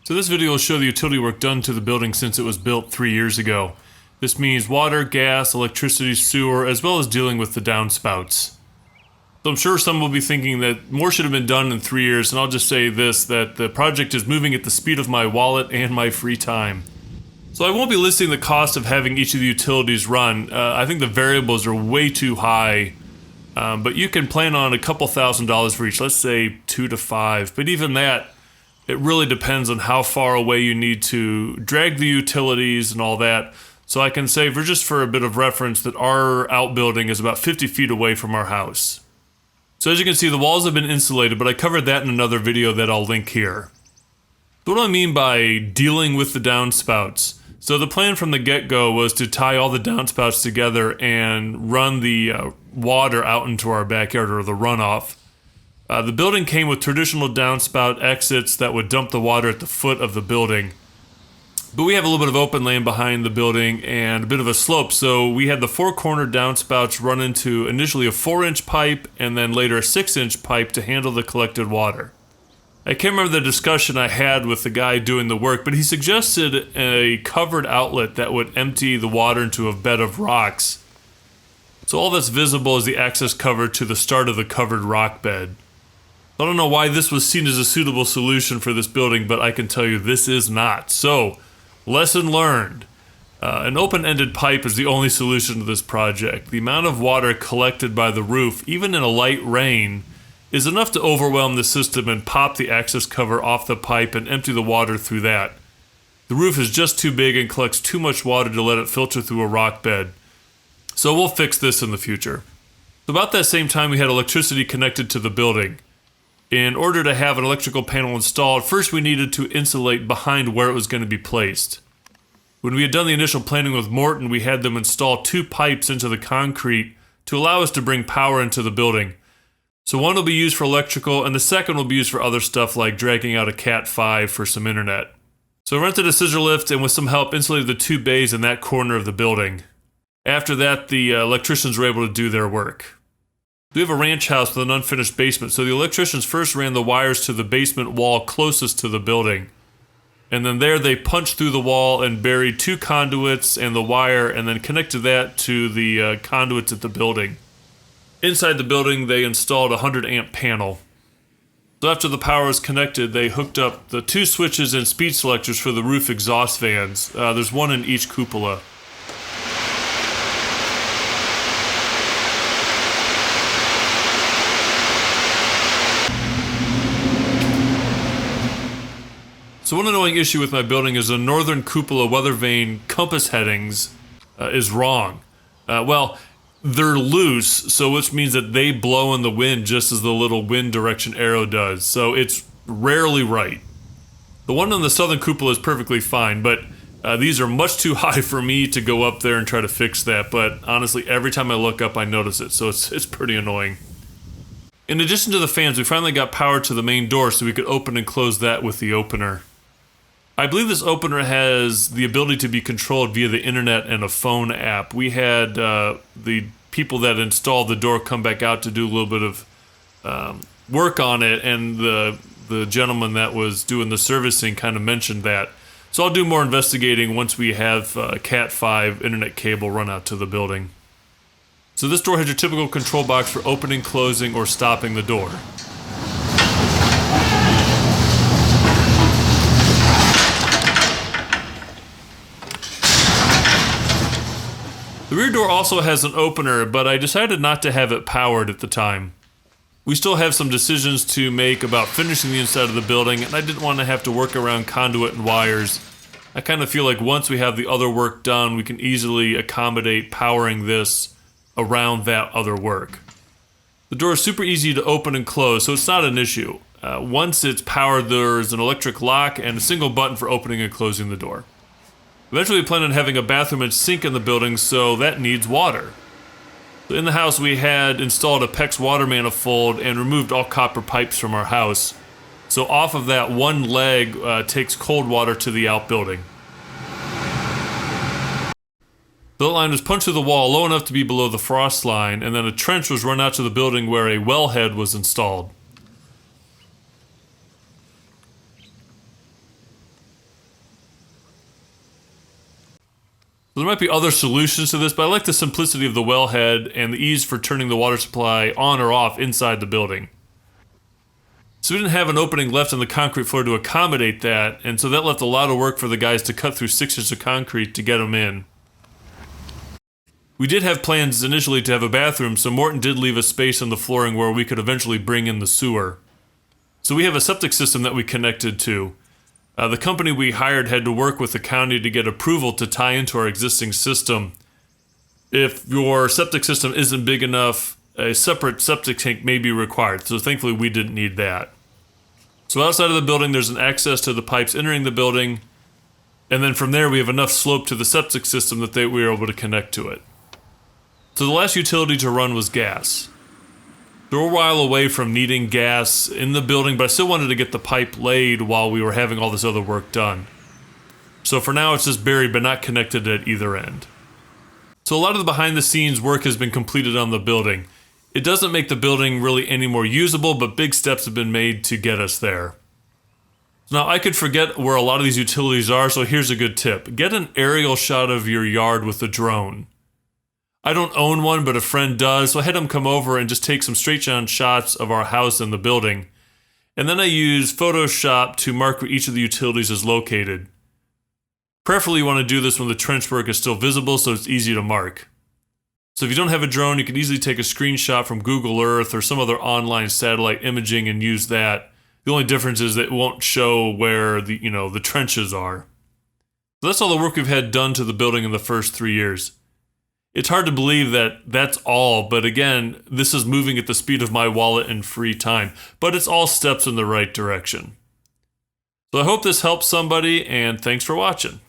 So this video will show the utility work done to the building since it was built 3 years ago. This means water, gas, electricity, sewer, as well as dealing with the downspouts. So I'm sure some will be thinking that more should have been done in 3 years, and I'll just say this, that the project is moving at the speed of my wallet and my free time. So I won't be listing the cost of having each of the utilities run. I think the variables are way too high, but you can plan on a couple $1,000s for each, let's say 2 to 5, but even that, it really depends on how far away you need to drag the utilities and all that. So I can say, for a bit of reference, that our outbuilding is about 50 feet away from our house. So as you can see, the walls have been insulated, but I covered that in another video that I'll link here. So what do I mean by dealing with the downspouts? So the plan from the get-go was to tie all the downspouts together and run the water out into our backyard, or the runoff. The building came with traditional downspout exits that would dump the water at the foot of the building. But we have a little bit of open land behind the building and a bit of a slope, so we had the 4-corner downspouts run into initially a 4-inch pipe and then later a 6-inch pipe to handle the collected water. I can't remember the discussion I had with the guy doing the work, but he suggested a covered outlet that would empty the water into a bed of rocks. So all that's visible is the access cover to the start of the covered rock bed. I don't know why this was seen as a suitable solution for this building, but I can tell you this is not. So, lesson learned. An open-ended pipe is the only solution to this project. The amount of water collected by the roof, even in a light rain, is enough to overwhelm the system and pop the access cover off the pipe and empty the water through that. The roof is just too big and collects too much water to let it filter through a rock bed. So we'll fix this in the future. About that same time, we had electricity connected to the building. In order to have an electrical panel installed, first we needed to insulate behind where it was going to be placed. When we had done the initial planning with Morton, we had them install 2 pipes into the concrete to allow us to bring power into the building. So one will be used for electrical, and the second will be used for other stuff like dragging out a Cat 5 for some internet. So I rented a scissor lift and with some help insulated the 2 bays in that corner of the building. After that, the electricians were able to do their work. We have a ranch house with an unfinished basement, so the electricians first ran the wires to the basement wall closest to the building. And then there they punched through the wall and buried 2 conduits and the wire, and then connected that to the conduits at the building. Inside the building, they installed a 100-amp panel. So after the power was connected, they hooked up the 2 switches and speed selectors for the roof exhaust fans. There's one in each cupola. So one annoying issue with my building is the northern cupola weather vane compass headings is wrong. They're loose, so which means that they blow in the wind just as the little wind direction arrow does, so it's rarely right. The one on the southern cupola is perfectly fine, but these are much too high for me to go up there and try to fix that, but honestly, every time I look up I notice it, so it's pretty annoying. In addition to the fans, we finally got power to the main door so we could open and close that with the opener. I believe this opener has the ability to be controlled via the internet and a phone app. We had the people that installed the door come back out to do a little bit of work on it, and the gentleman that was doing the servicing kind of mentioned that. So I'll do more investigating once we have Cat 5 internet cable run out to the building. So this door has your typical control box for opening, closing, or stopping the door. The rear door also has an opener, but I decided not to have it powered at the time. We still have some decisions to make about finishing the inside of the building, and I didn't want to have to work around conduit and wires. I kind of feel like once we have the other work done, we can easily accommodate powering this around that other work. The door is super easy to open and close, so it's not an issue. Once it's powered, there's an electric lock and a single button for opening and closing the door. Eventually we plan on having a bathroom and sink in the building, so that needs water. In the house we had installed a PEX water manifold and removed all copper pipes from our house. So off of that one leg takes cold water to the outbuilding. The line was punched through the wall low enough to be below the frost line, and then a trench was run out to the building where a wellhead was installed. There might be other solutions to this, but I like the simplicity of the wellhead and the ease for turning the water supply on or off inside the building. So we didn't have an opening left in the concrete floor to accommodate that, and so that left a lot of work for the guys to cut through 6 inches of concrete to get them in. We did have plans initially to have a bathroom, so Morton did leave a space on the flooring where we could eventually bring in the sewer. So we have a septic system that we connected to. The company we hired had to work with the county to get approval to tie into our existing system. If your septic system isn't big enough, a separate septic tank may be required, so thankfully we didn't need that. So outside of the building, there's an access to the pipes entering the building, and then from there we have enough slope to the septic system that we were able to connect to it. So the last utility to run was gas. So we're a while away from needing gas in the building, but I still wanted to get the pipe laid while we were having all this other work done. So for now it's just buried but not connected at either end. So a lot of the behind the scenes work has been completed on the building. It doesn't make the building really any more usable, but big steps have been made to get us there. Now I could forget where a lot of these utilities are, so here's a good tip. Get an aerial shot of your yard with a drone. I don't own one, but a friend does, so I had him come over and just take some straight-on shots of our house and the building. And then I use Photoshop to mark where each of the utilities is located. Preferably you want to do this when the trench work is still visible so it's easy to mark. So if you don't have a drone, you can easily take a screenshot from Google Earth or some other online satellite imaging and use that. The only difference is that it won't show where the trenches are. So that's all the work we've had done to the building in the first 3 years. It's hard to believe that that's all, but again, this is moving at the speed of my wallet and free time. But it's all steps in the right direction. So I hope this helps somebody, and thanks for watching.